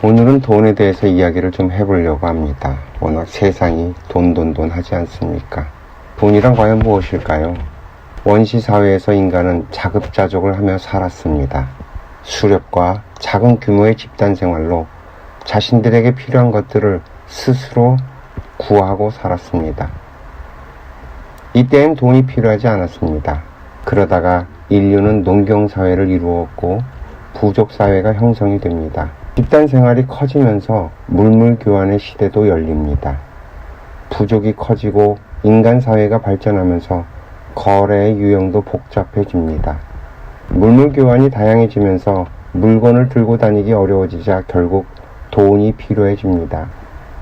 오늘은 돈에 대해서 이야기를 좀 해보려고 합니다. 워낙 세상이 돈 하지 않습니까? 돈이란 과연 무엇일까요? 원시 사회에서 인간은 자급자족을 하며 살았습니다. 수렵과 작은 규모의 집단 생활로 자신들에게 필요한 것들을 스스로 구하고 살았습니다. 이때엔 돈이 필요하지 않았습니다. 그러다가 인류는 농경사회를 이루었고 부족사회가 형성이 됩니다. 집단 생활이 커지면서 물물교환의 시대도 열립니다. 부족이 커지고 인간 사회가 발전하면서 거래의 유형도 복잡해집니다. 물물교환이 다양해지면서 물건을 들고 다니기 어려워지자 결국 돈이 필요해집니다.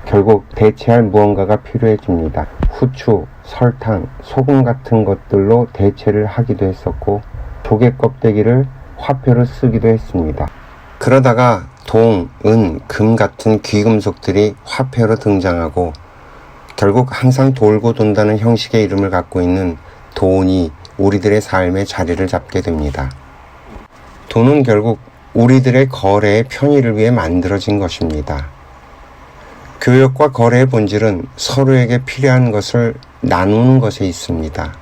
결국 대체할 무언가가 필요해집니다. 후추, 설탕, 소금 같은 것들로 대체를 하기도 했었고 조개 껍데기를 화폐로 쓰기도 했습니다. 그러다가 동, 은, 금 같은 귀금속들이 화폐로 등장하고 결국 항상 돌고 돈다는 형식의 이름을 갖고 있는 돈이 우리들의 삶에 자리를 잡게 됩니다. 돈은 결국 우리들의 거래의 편의를 위해 만들어진 것입니다. 교역과 거래의 본질은 서로에게 필요한 것을 나누는 것에 있습니다.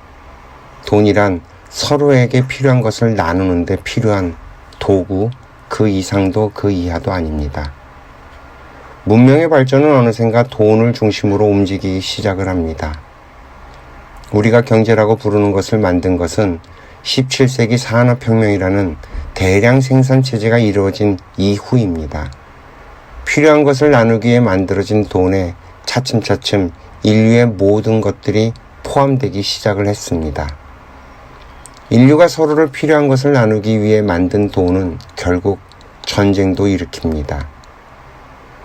돈이란 서로에게 필요한 것을 나누는데 필요한 도구, 그 이상도 그 이하도 아닙니다. 문명의 발전은 어느샌가 돈을 중심으로 움직이기 시작을 합니다. 우리가 경제라고 부르는 것을 만든 것은 17세기 산업혁명이라는 대량 생산체제가 이루어진 이후입니다. 필요한 것을 나누기 위해 만들어진 돈에 차츰차츰 인류의 모든 것들이 포함되기 시작을 했습니다. 인류가 서로를 필요한 것을 나누기 위해 만든 돈은 결국 전쟁도 일으킵니다.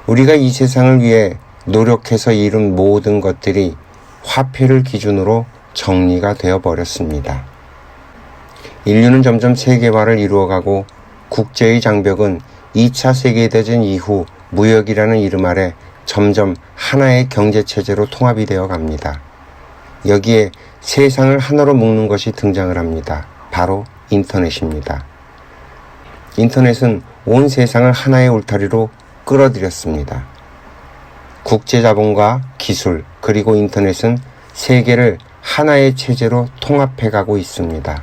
우리가 이 세상을 위해 노력해서 이룬 모든 것들이 화폐를 기준으로 정리가 되어버렸습니다. 인류는 점점 세계화를 이루어가고 국제의 장벽은 2차 세계대전 이후 무역이라는 이름 아래 점점 하나의 경제체제로 통합이 되어 갑니다. 여기에 세상을 하나로 묶는 것이 등장을 합니다. 바로 인터넷입니다. 인터넷은 온 세상을 하나의 울타리로 끌어들였습니다. 국제자본과 기술 그리고 인터넷은 세계를 하나의 체제로 통합해가고 있습니다.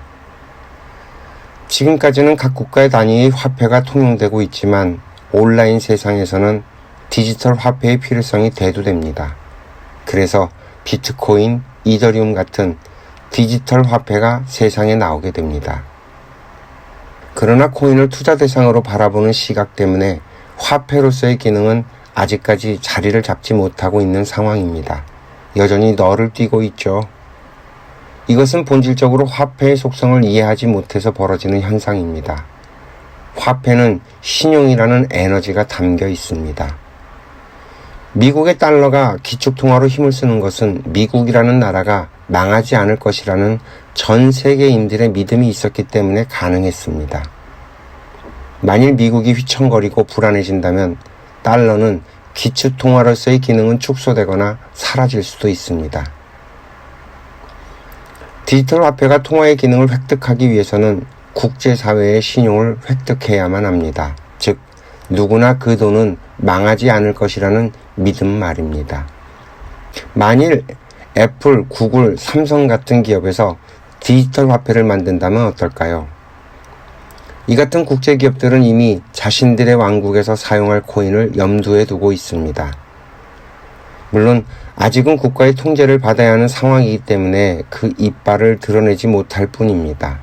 지금까지는 각 국가의 단위의 화폐가 통용되고 있지만 온라인 세상에서는 디지털 화폐의 필요성이 대두됩니다. 그래서 비트코인, 이더리움 같은 디지털 화폐가 세상에 나오게 됩니다. 그러나 코인을 투자 대상으로 바라보는 시각 때문에 화폐로서의 기능은 아직까지 자리를 잡지 못하고 있는 상황입니다. 여전히 널을 띄고 있죠. 이것은 본질적으로 화폐의 속성을 이해하지 못해서 벌어지는 현상입니다. 화폐는 신용이라는 에너지가 담겨 있습니다. 미국의 달러가 기축통화로 힘을 쓰는 것은 미국이라는 나라가 망하지 않을 것이라는 전 세계인들의 믿음이 있었기 때문에 가능했습니다. 만일 미국이 휘청거리고 불안해진다면 달러는 기축통화로서의 기능은 축소되거나 사라질 수도 있습니다. 디지털 화폐가 통화의 기능을 획득하기 위해서는 국제사회의 신용을 획득해야만 합니다. 즉, 누구나 그 돈은 망하지 않을 것이라는 믿음 말입니다. 만일 애플, 구글, 삼성 같은 기업에서 디지털 화폐를 만든다면 어떨까요? 이 같은 국제기업들은 이미 자신들의 왕국에서 사용할 코인을 염두에 두고 있습니다. 물론 아직은 국가의 통제를 받아야 하는 상황이기 때문에 그 이빨을 드러내지 못할 뿐입니다.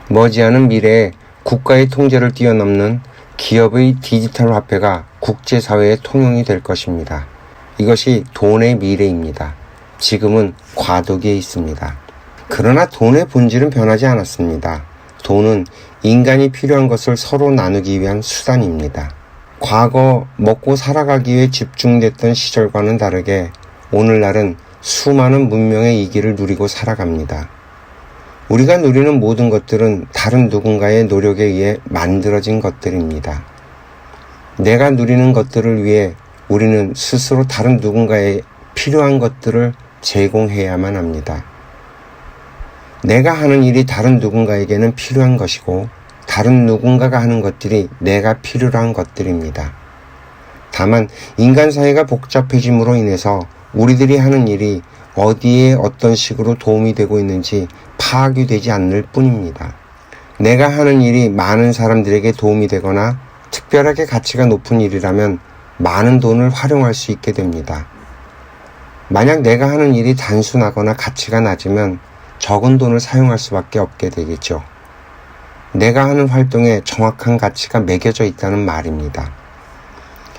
머지않은 미래에 국가의 통제를 뛰어넘는 기업의 디지털 화폐가 국제사회에 통용이 될 것입니다. 이것이 돈의 미래입니다. 지금은 과도기에 있습니다. 그러나 돈의 본질은 변하지 않았습니다. 돈은 인간이 필요한 것을 서로 나누기 위한 수단입니다. 과거 먹고 살아가기 위해 집중됐던 시절과는 다르게 오늘날은 수많은 문명의 이기를 누리고 살아갑니다. 우리가 누리는 모든 것들은 다른 누군가의 노력에 의해 만들어진 것들입니다. 내가 누리는 것들을 위해 우리는 스스로 다른 누군가의 필요한 것들을 제공해야만 합니다. 내가 하는 일이 다른 누군가에게는 필요한 것이고 다른 누군가가 하는 것들이 내가 필요로 한 것들입니다. 다만 인간 사회가 복잡해짐으로 인해서 우리들이 하는 일이 어디에 어떤 식으로 도움이 되고 있는지 파악이 되지 않을 뿐입니다. 내가 하는 일이 많은 사람들에게 도움이 되거나 특별하게 가치가 높은 일이라면 많은 돈을 활용할 수 있게 됩니다. 만약 내가 하는 일이 단순하거나 가치가 낮으면 적은 돈을 사용할 수밖에 없게 되겠죠. 내가 하는 활동에 정확한 가치가 매겨져 있다는 말입니다.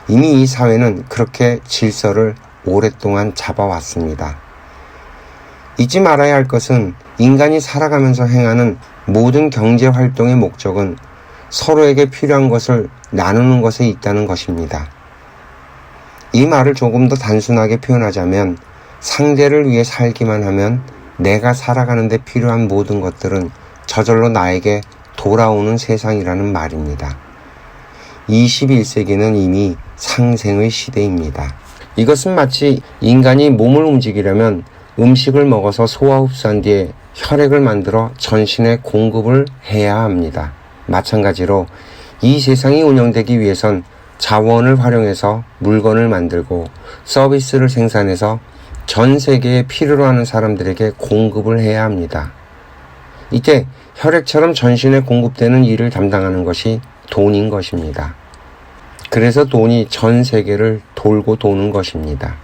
이미 이 사회는 그렇게 질서를 오랫동안 잡아왔습니다. 잊지 말아야 할 것은 인간이 살아가면서 행하는 모든 경제 활동의 목적은 서로에게 필요한 것을 나누는 것에 있다는 것입니다. 이 말을 조금 더 단순하게 표현하자면 상대를 위해 살기만 하면 내가 살아가는 데 필요한 모든 것들은 저절로 나에게 돌아오는 세상이라는 말입니다. 21세기는 이미 상생의 시대입니다. 이것은 마치 인간이 몸을 움직이려면 음식을 먹어서 소화 흡수한 뒤에 혈액을 만들어 전신에 공급을 해야 합니다. 마찬가지로 이 세상이 운영되기 위해선 자원을 활용해서 물건을 만들고 서비스를 생산해서 전 세계에 필요로 하는 사람들에게 공급을 해야 합니다. 이때 혈액처럼 전신에 공급되는 일을 담당하는 것이 돈인 것입니다. 그래서 돈이 전 세계를 돌고 도는 것입니다.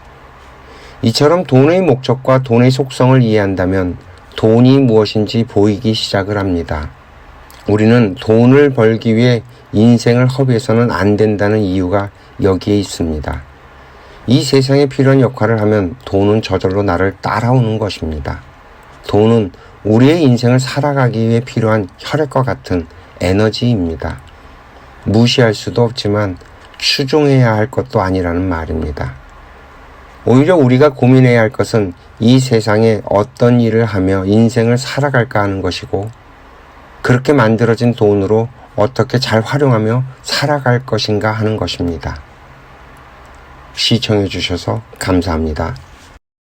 이처럼 돈의 목적과 돈의 속성을 이해한다면 돈이 무엇인지 보이기 시작을 합니다. 우리는 돈을 벌기 위해 인생을 허비해서는 안 된다는 이유가 여기에 있습니다. 이 세상에 필요한 역할을 하면 돈은 저절로 나를 따라오는 것입니다. 돈은 우리의 인생을 살아가기 위해 필요한 혈액과 같은 에너지입니다. 무시할 수도 없지만 추종해야 할 것도 아니라는 말입니다. 오히려 우리가 고민해야 할 것은 이 세상에 어떤 일을 하며 인생을 살아갈까 하는 것이고 그렇게 만들어진 돈으로 어떻게 잘 활용하며 살아갈 것인가 하는 것입니다. 시청해 주셔서 감사합니다.